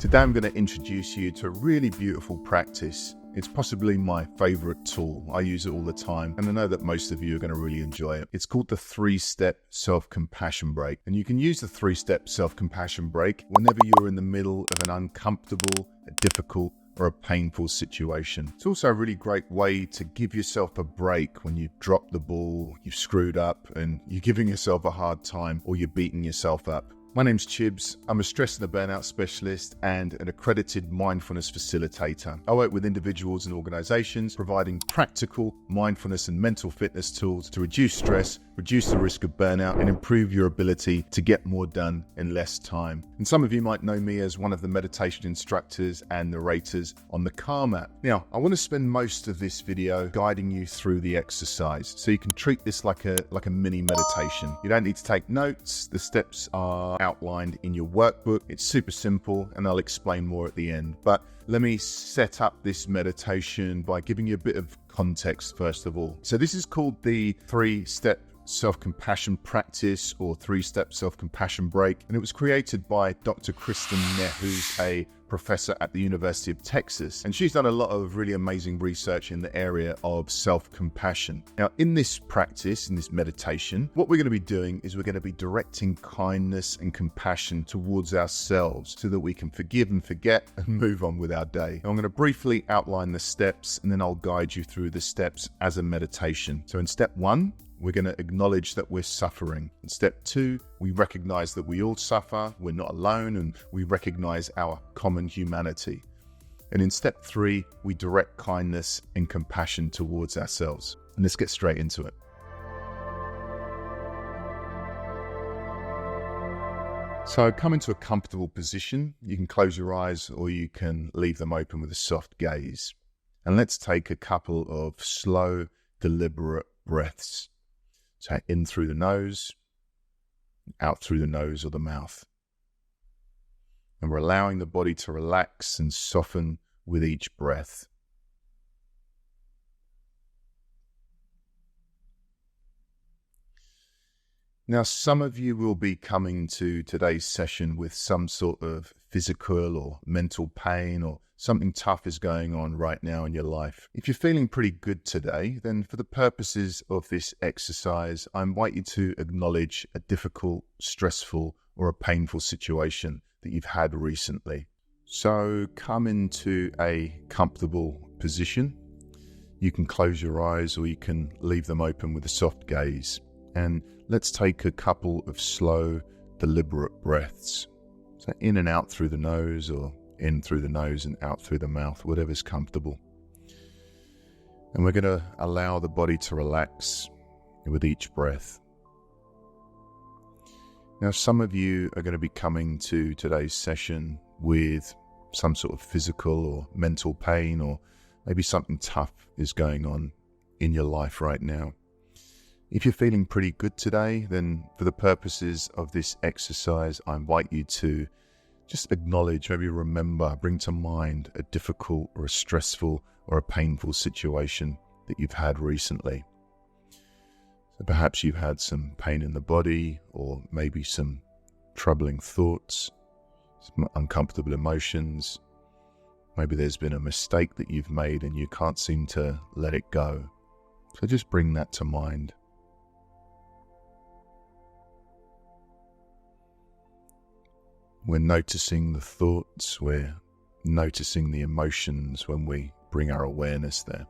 Today I'm going to introduce you to a really beautiful practice. It's possibly my favorite tool. I use it all the time, and I know that most of you are going to really enjoy it. It's called the 3-step self-compassion break. And you can use the 3-step self-compassion break whenever you're in the middle of an uncomfortable, a difficult, or a painful situation. It's also a really great way to give yourself a break when you've dropped the ball, you've screwed up, and you're giving yourself a hard time, or you're beating yourself up. My name's Chibs. I'm a stress and a burnout specialist and an accredited mindfulness facilitator. I work with individuals and organizations providing practical mindfulness and mental fitness tools to reduce stress, reduce the risk of burnout, and improve your ability to get more done in less time. And some of you might know me as one of the meditation instructors and narrators on the Calm app. Now, I want to spend most of this video guiding you through the exercise, so you can treat this like a mini meditation. You don't need to take notes. The steps are outlined in your workbook. It's super simple, and I'll explain more at the end. But let me set up this meditation by giving you a bit of context first of all. So this is called the 3-step self-compassion practice or 3-step self-compassion break, and it was created by Dr. Kristen Neff, who's a professor at the University of Texas, and she's done a lot of really amazing research in the area of self-compassion. Now, in this practice, in this meditation, what we're going to be doing is we're going to be directing kindness and compassion towards ourselves so that we can forgive and forget and move on with our day. Now, I'm going to briefly outline the steps, and then I'll guide you through the steps as a meditation. So in step 1, we're going to acknowledge that we're suffering. In step 2, we recognize that we all suffer, we're not alone, and we recognize our common humanity. And in step 3, we direct kindness and compassion towards ourselves. And let's get straight into it. So come into a comfortable position. You can close your eyes or you can leave them open with a soft gaze. And let's take a couple of slow, deliberate breaths. So in through the nose, out through the nose or the mouth. And we're allowing the body to relax and soften with each breath. Now, some of you will be coming to today's session with some sort of physical or mental pain, or something tough is going on right now in your life. If you're feeling pretty good today, then for the purposes of this exercise, I invite you to acknowledge a difficult, stressful, or a painful situation that you've had recently. So come into a comfortable position. You can close your eyes or you can leave them open with a soft gaze. And let's take a couple of slow, deliberate breaths. So in and out through the nose, or in through the nose and out through the mouth, whatever's comfortable. And we're going to allow the body to relax with each breath. Now, some of you are going to be coming to today's session with some sort of physical or mental pain, or maybe something tough is going on in your life right now. If you're feeling pretty good today, then for the purposes of this exercise, I invite you to just acknowledge, maybe remember, bring to mind a difficult or a stressful or a painful situation that you've had recently. So perhaps you've had some pain in the body, or maybe some troubling thoughts, some uncomfortable emotions. Maybe there's been a mistake that you've made and you can't seem to let it go. So just bring that to mind. We're noticing the thoughts, we're noticing the emotions when we bring our awareness there.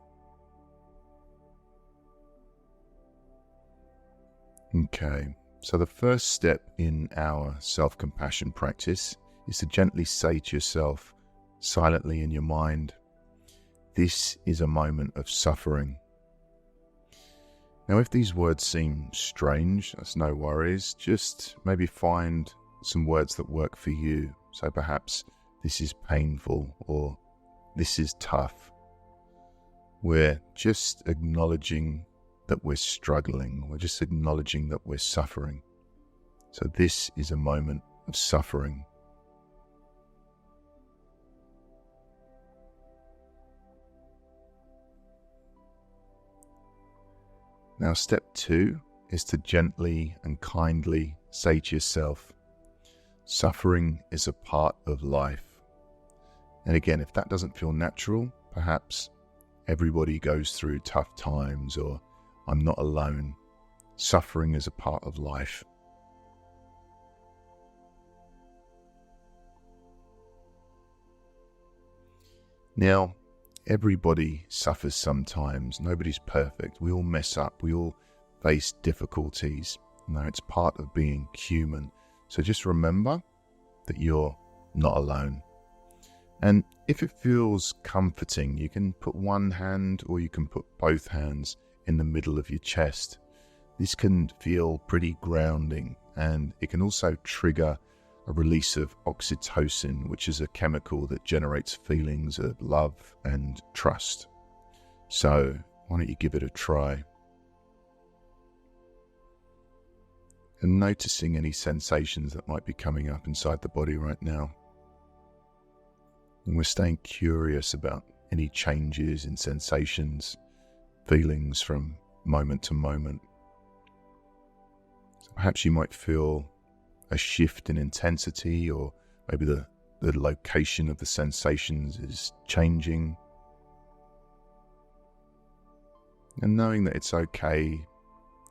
Okay, so the first step in our self-compassion practice is to gently say to yourself, silently in your mind, this is a moment of suffering. Now, if these words seem strange, that's no worries. Just maybe find some words that work for you. So perhaps this is painful, or this is tough. We're just acknowledging that we're struggling. We're just acknowledging that we're suffering. So this is a moment of suffering. Now, step 2 is to gently and kindly say to yourself, suffering is a part of life. And again, if that doesn't feel natural, perhaps everybody goes through tough times, or I'm not alone. Suffering is a part of life. Now, everybody suffers sometimes. Nobody's perfect. We all mess up. We all face difficulties. No, it's part of being human. So just remember that you're not alone. And if it feels comforting, you can put one hand or you can put both hands in the middle of your chest. This can feel pretty grounding, and it can also trigger a release of oxytocin, which is a chemical that generates feelings of love and trust. So why don't you give it a try? And noticing any sensations that might be coming up inside the body right now. And we're staying curious about any changes in sensations, feelings from moment to moment. So perhaps you might feel a shift in intensity, or maybe the location of the sensations is changing. And knowing that it's okay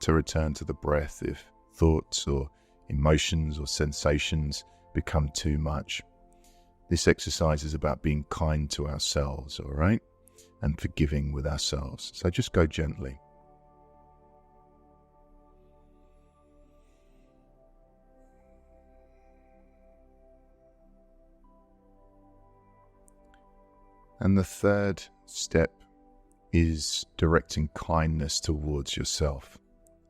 to return to the breath if thoughts or emotions or sensations become too much. This exercise is about being kind to ourselves, all right? And forgiving with ourselves. So just go gently. And the third step is directing kindness towards yourself,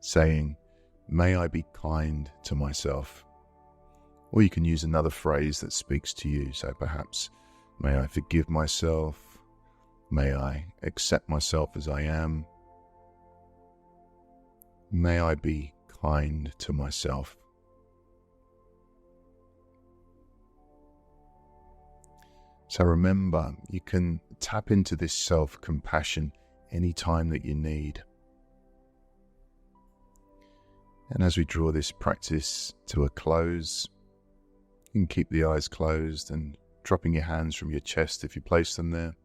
saying, "May I be kind to myself." Or you can use another phrase that speaks to you. So perhaps, "May I forgive myself. May I accept myself as I am. May I be kind to myself." So remember, you can tap into this self-compassion anytime that you need. And as we draw this practice to a close, you can keep the eyes closed and dropping your hands from your chest if you place them there.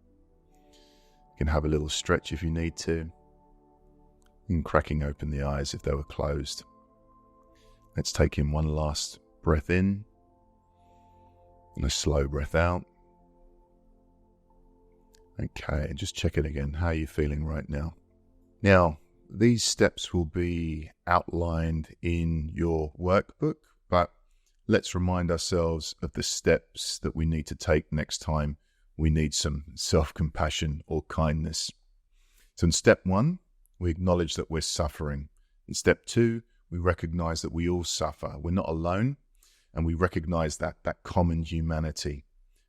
You can have a little stretch if you need to, and cracking open the eyes if they were closed. Let's take in one last breath in and a slow breath out. Okay, just check it again. How are you feeling right now? Now, these steps will be outlined in your workbook, but let's remind ourselves of the steps that we need to take next time we need some self-compassion or kindness. So in step 1, we acknowledge that we're suffering. In step 2, we recognize that we all suffer. We're not alone, and we recognize that common humanity.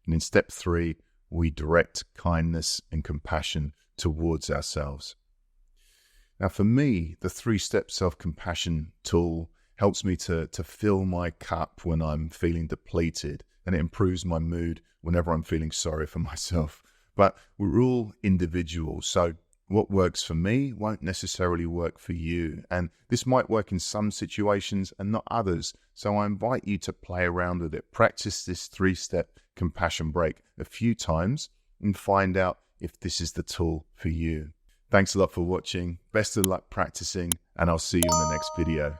And in step 3, we direct kindness and compassion towards ourselves. Now for me, the 3-step self-compassion tool helps me to fill my cup when I'm feeling depleted, and it improves my mood whenever I'm feeling sorry for myself. But we're all individuals, so what works for me won't necessarily work for you. And this might work in some situations and not others. So I invite you to play around with it. Practice this 3-step compassion break a few times and find out if this is the tool for you. Thanks a lot for watching. Best of luck practicing, and I'll see you in the next video.